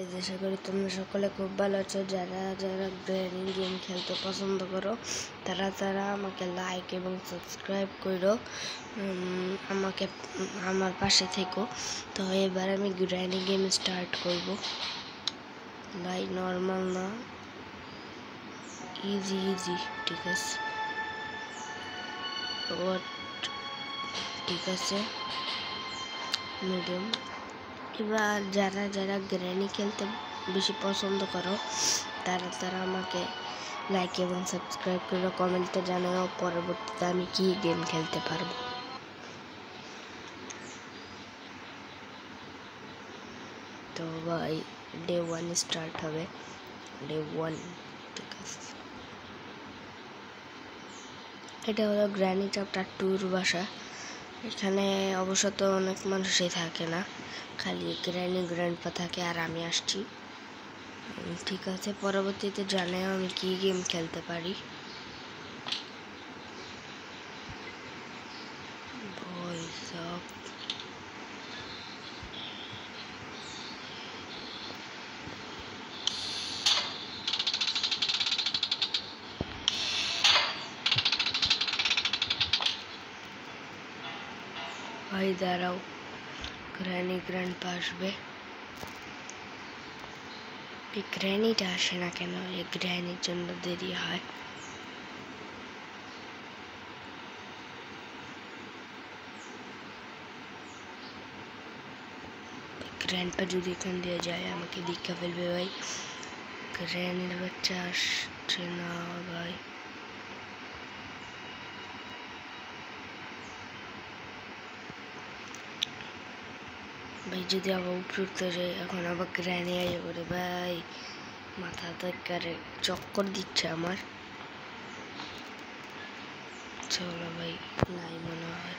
Guys, আশা করি তোমরা সকলে খুব ভালো আছো। যারা যারা গ্র্যানি গেম খেলতে পছন্দ করো তারা আমাকে লাইক এবং সাবস্ক্রাইব করো, আমার পাশে থেকো। তো এবার আমি গ্র্যানি গেম স্টার্ট করব। ভাই নর্মাল না, ইজি, ঠিক আছে, ঠিক আছে, মিডিয়াম। এবার যারা যারা গ্র্যানি খেলতে বেশি পছন্দ করো তারা আমাকে লাইক এবং সাবস্ক্রাইব করে কমেন্টে জানাও পরবর্তীতে আমি কি গেম খেলতে পারবো। তো ভাই ডে 1 স্টার্ট হবে। ডে 1, ঠিক আছে। এটা হলো গ্র্যানি চ্যাপ্টার 2-র বাসা। এখানে অবশ্য তো অনেক মানুষই থাকে না, খালি গ্র্যানি গ্র্যান্ডপা থাকে আর আমি আসছি। ঠিক আছে, পরবর্তীতে জানাও আমি কি গেম খেলতে পারি। ভাই দাঁড়াও, গ্র্যানি গ্র্যান্ডপা আসবে। এই গ্র্যানিটা আসে না কেন? এই গ্র্যানির জন্য দেরি হয়। গ্র্যান্ডপা যদি এখান দিয়ে যায় আমাকে দীক্ষা ফেলবে ভাই। গ্র্যানির বাচ্চা আসছে না ভাই। ভাই যদি আবার উপযুক্ত যায়, এখন আবার গ্র্যানি আইয়া করে ভাই, মাথা তরকারে চক্কর দিচ্ছে আমার। চলো ভাই, নাই মনে হয়।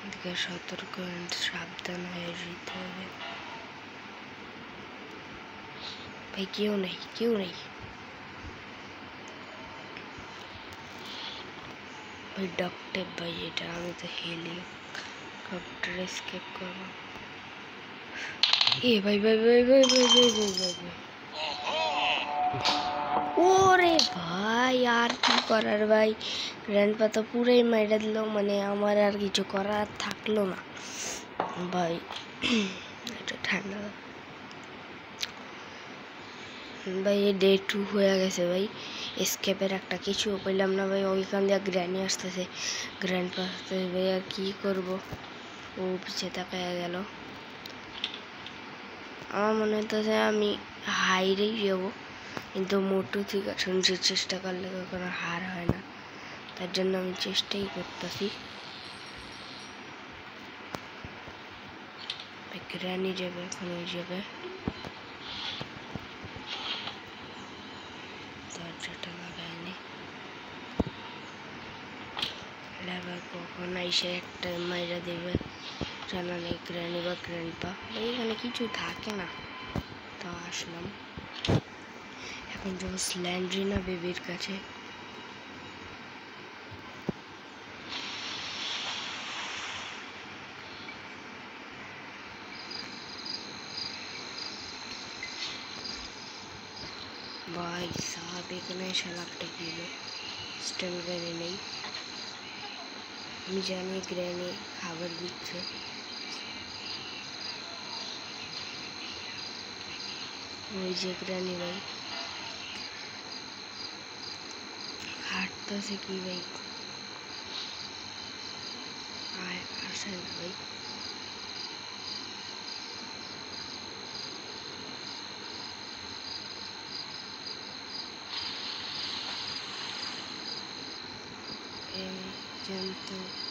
এদিকে সতর্ক সাবধান হয়ে যেতে হবে। ভাই কেউ নেই। ভাই ডক্টর ভাই, এটা আমি তো হেলিকপ্টার এসকেপ করবো। এ ভাই, ওরে ভাই, আর কি করার ভাই, গ্র্যান্ডপা তো পুরাই মাইরা দিল, মানে আমার আর কিছু করার থাকলো না ভাই। এটা ঠান্ডা ভাই, ডে 2 হয়ে গেছে ভাই। এসকেপের একটা কিছু পেলাম না ভাই। ওইখান দিয়ে গ্র্যানি আসতেছে, গ্র্যান্ডপা আসতেছে ভাই, আর কি করবো। ও পিছে তাকায় গেল। আমার মনে হইতেছে আমি হাইরেই যাবো, কিন্তু মোটু থেকে শুনছি চেষ্টা করলে কখনো হার হয় না, তার জন্য আমি চেষ্টাই করতেছি। গ্র্যানি যাবে, এখন ওই যাবে। দরজাটা লাগায়নি, লেবার কখন এসে একটা মাইরা দেবে জানা নেই। গ্র্যানি বা গ্র্যান্ডপা এখানে কিছু থাকে না, তো আসলাম। এখন যাবো স্ল্যান্ড্রিনা বেবির কাছে। ভাই সাহেব, এখানে শালাপটা গেল, স্টেল গ্র্যানি নেই। আমি জানি গ্র্যানি খাবার দিচ্ছে। ওই যে গ্র্যানি ভাই হাঁটতেছে কি ভাই, আসে না ভাই।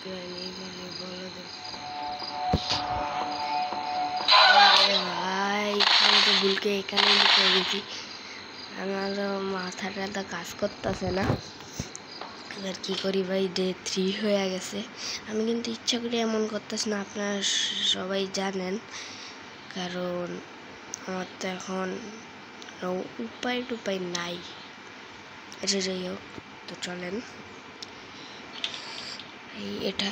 গ্র্যানি মানে বলো ভাই, আমি তো ভুলকে এখানে লিখে গেছি। আমার মাথাটা তো কাজ করতেছে না। এবার কি করি ভাই, ডে 3 হয়ে গেছে। আমি কিন্তু ইচ্ছা করে এমন করতেছি না, আপনারা সবাই জানেন, কারণ আমার তো এখন উপায় নাই। আচ্ছা যাই হোক, তো চলেন এটা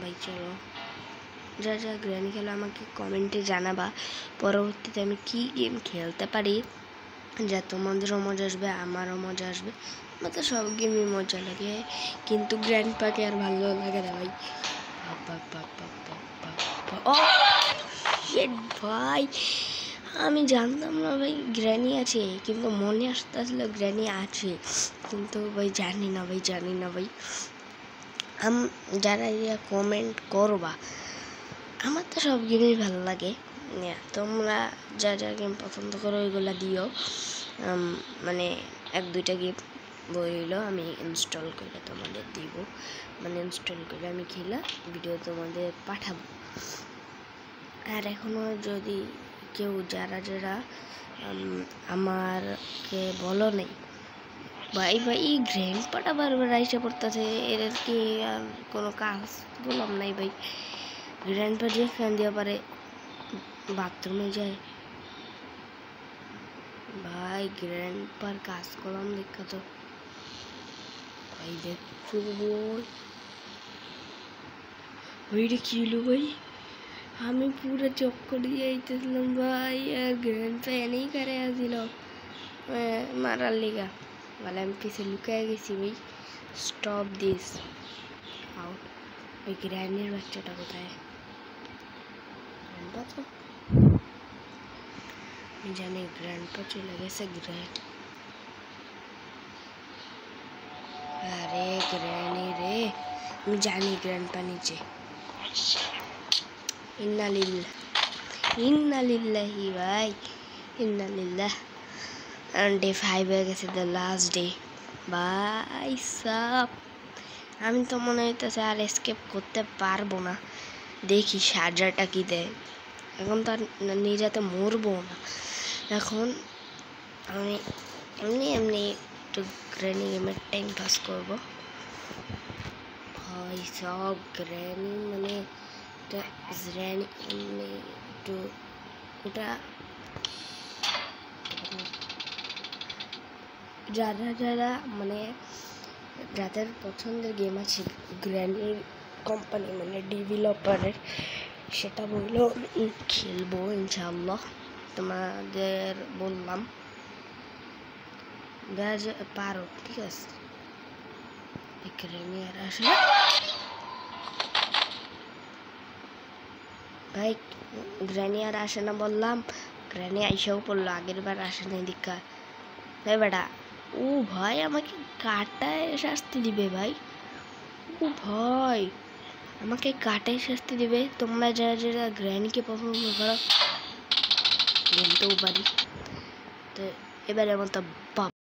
ভাই চলো, যা যা গ্র্যানি খেলো আমাকে কমেন্টে জানাবা পরবর্তীতে আমি কি গেম খেলতে পারি, যা তোমাদেরও মজা আসবে আমারও মজা আসবে। আমার তো সব গেমই মজা লাগে, কিন্তু গ্র্যান্ড পাকে আর ভালো লাগে না ভাই। ও শিট ভাই, আমি জানতাম না ভাই গ্র্যানি আছে, কিন্তু মনে আসতেছিল গ্র্যানি আছে, কিন্তু ভাই জানি না ভাই যারা কমেন্ট করবা, আমার তো সব গেমই ভালো লাগে। তোমরা যা যা গেম পছন্দ করো ওইগুলো দিও, মানে 1-2টা গেম বইল আমি ইনস্টল করে তোমাদের দিব, মানে ইনস্টল করে আমি খেলা ভিডিও তোমাদের পাঠাবো। আর এখনও যদি কেউ যারা আমারকে বলো নেই ভাই গ্র্যান্ড পাটা বারবার আইসা পড়তেছে, এদের কি আর কোনো কাজ বললাম নাই ভাই। গ্র্যান্ড পা যে ফ্যান দিয়ে পারে বাথরুমে যায় ভাই, গ্র্যান্ড পার কাজ করলাম দেখা তো ভাই, দেখো ওইটা কি হলো ভাই, আমি পুরো চক্কর দিয়ে আইতেছিলাম ভাই, আর গ্র্যান্ড পা এনেই করে আসছিল মারার লিগা, বলে আমি পিছে লুকায় গেছি ভাই। Stop this out. ওই গ্র্যান্ডের বাচ্চাটা কোথায়, তো আমি জানি গ্র্যান্ড পা চলে গেছে। আরে গ্র্যানি রে, আমি জানি গ্র্যান্ড পা নিচে। ইন্নালিল্লাহি ভাই, ইন্নালিল্লাহ। ডে 5 হয়ে গেছে, দ্য লাস্ট ডে ভাই সাব। আমি তো মনে হইতেছে আর এসকেপ করতে পারবো না, দেখি সার্জারটা কি দেয়। এখন তো আর নিজেতে মরবো না, এখন আমি এমনি একটু গ্র্যানি গেমের টাইম পাস করবো ভাই সব। গ্র্যানি মানে এমনি একটু ওটা, যারা মানে যাদের পছন্দের গেম আছে গ্র্যানির কোম্পানি মানে ডেভেলপারের, সেটা বললো খেলবো ইনশাআল্লাহ। তোমাদের বললাম পারো, ঠিক আছে। গ্র্যানি আর আসলে ভাই, গ্র্যানি আর আসে না বললাম, গ্র্যানি আইসাও পড়লো, আগের বার আসে নাই দীক্ষা ভাই বেটা। ও ভাই আমাকে কাটায় শাস্তি দিবে ভাই, ও ভাই আমাকে কাটায় শাস্তি দিবে। তোমরা যারা গ্র্যানিকে পছন্দ করো জানতেও পারি, তো এবারে আমার তো